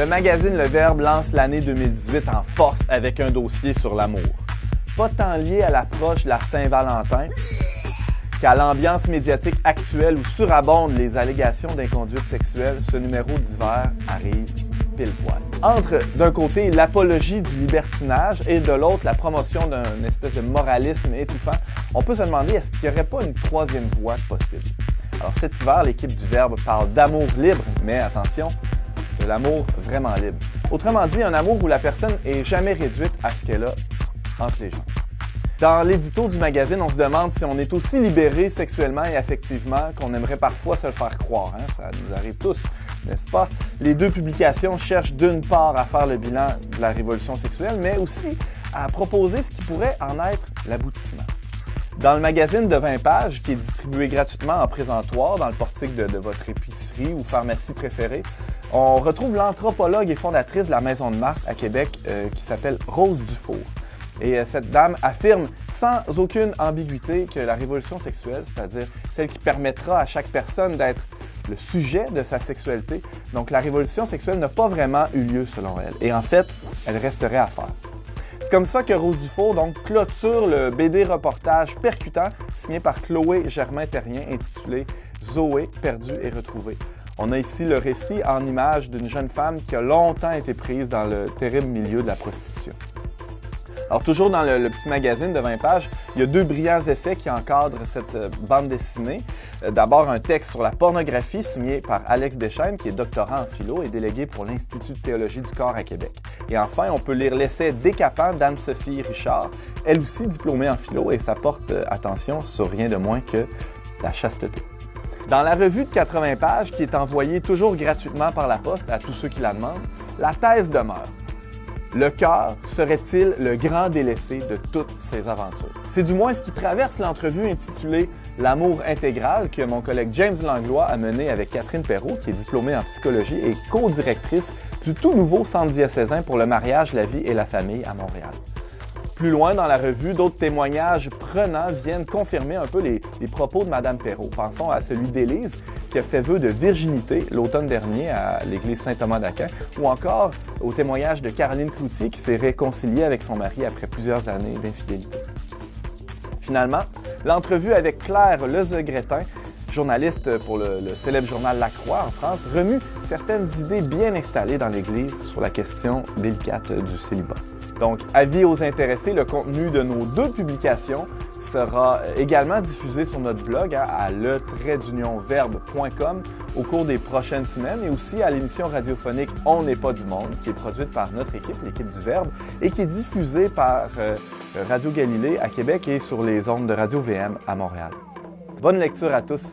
Le magazine Le Verbe lance l'année 2018 en force avec un dossier sur l'amour. Pas tant lié à l'approche de la Saint-Valentin qu'à l'ambiance médiatique actuelle où surabondent les allégations d'inconduite sexuelle, ce numéro d'hiver arrive pile poil. Entre, d'un côté, l'apologie du libertinage et de l'autre, la promotion d'une espèce de moralisme étouffant, on peut se demander est-ce qu'il n'y aurait pas une troisième voie possible? Alors cet hiver, l'équipe du Verbe parle d'amour libre, mais attention, de l'amour vraiment libre. Autrement dit, un amour où la personne est jamais réduite à ce qu'elle a entre les jambes. Dans l'édito du magazine, on se demande si on est aussi libéré sexuellement et affectivement qu'on aimerait parfois se le faire croire. Ça nous arrive tous, n'est-ce pas? Les deux publications cherchent d'une part à faire le bilan de la révolution sexuelle, mais aussi à proposer ce qui pourrait en être l'aboutissement. Dans le magazine de 20 pages, qui est distribué gratuitement en présentoir dans le portique de votre épicerie ou pharmacie préférée, on retrouve l'anthropologue et fondatrice de la Maison de Marthe à Québec qui s'appelle Rose Dufour. Et cette dame affirme sans aucune ambiguïté que la révolution sexuelle, c'est-à-dire celle qui permettra à chaque personne d'être le sujet de sa sexualité, donc la révolution sexuelle n'a pas vraiment eu lieu selon elle. Et en fait, elle resterait à faire. C'est comme ça que Rose Dufour donc clôture le BD reportage percutant signé par Chloé Germain-Terrien intitulé « Zoé, perdue et retrouvée ». On a ici le récit en images d'une jeune femme qui a longtemps été prise dans le terrible milieu de la prostitution. Alors toujours dans le petit magazine de 20 pages, il y a deux brillants essais qui encadrent cette bande dessinée. D'abord un texte sur la pornographie signé par Alex Deschênes, qui est doctorant en philo et délégué pour l'Institut de théologie du corps à Québec. Et enfin, on peut lire l'essai Décapant d'Anne-Sophie Richard, elle aussi diplômée en philo, et ça porte attention sur rien de moins que la chasteté. Dans la revue de 80 pages, qui est envoyée toujours gratuitement par la poste à tous ceux qui la demandent, la thèse demeure. Le cœur serait-il le grand délaissé de toutes ces aventures? C'est du moins ce qui traverse l'entrevue intitulée « L'amour intégral » que mon collègue James Langlois a menée avec Catherine Perrault, qui est diplômée en psychologie et co-directrice du tout nouveau Centre diocésain pour le mariage, la vie et la famille à Montréal. Plus loin dans la revue, d'autres témoignages prenants viennent confirmer un peu les propos de Mme Perrault. Pensons à celui d'Élise, qui a fait vœu de virginité l'automne dernier à l'église Saint-Thomas d'Aquin, ou encore au témoignage de Caroline Cloutier, qui s'est réconciliée avec son mari après plusieurs années d'infidélité. Finalement, l'entrevue avec Claire Lezegretin, journaliste pour le célèbre journal La Croix en France, remue certaines idées bien installées dans l'Église sur la question délicate du célibat. Donc, avis aux intéressés, le contenu de nos deux publications sera également diffusé sur notre blog à le-verbe.com au cours des prochaines semaines et aussi à l'émission radiophonique On n'est pas du monde, qui est produite par notre équipe, l'équipe du Verbe, et qui est diffusée par Radio Galilée à Québec et sur les ondes de Radio VM à Montréal. Bonne lecture à tous!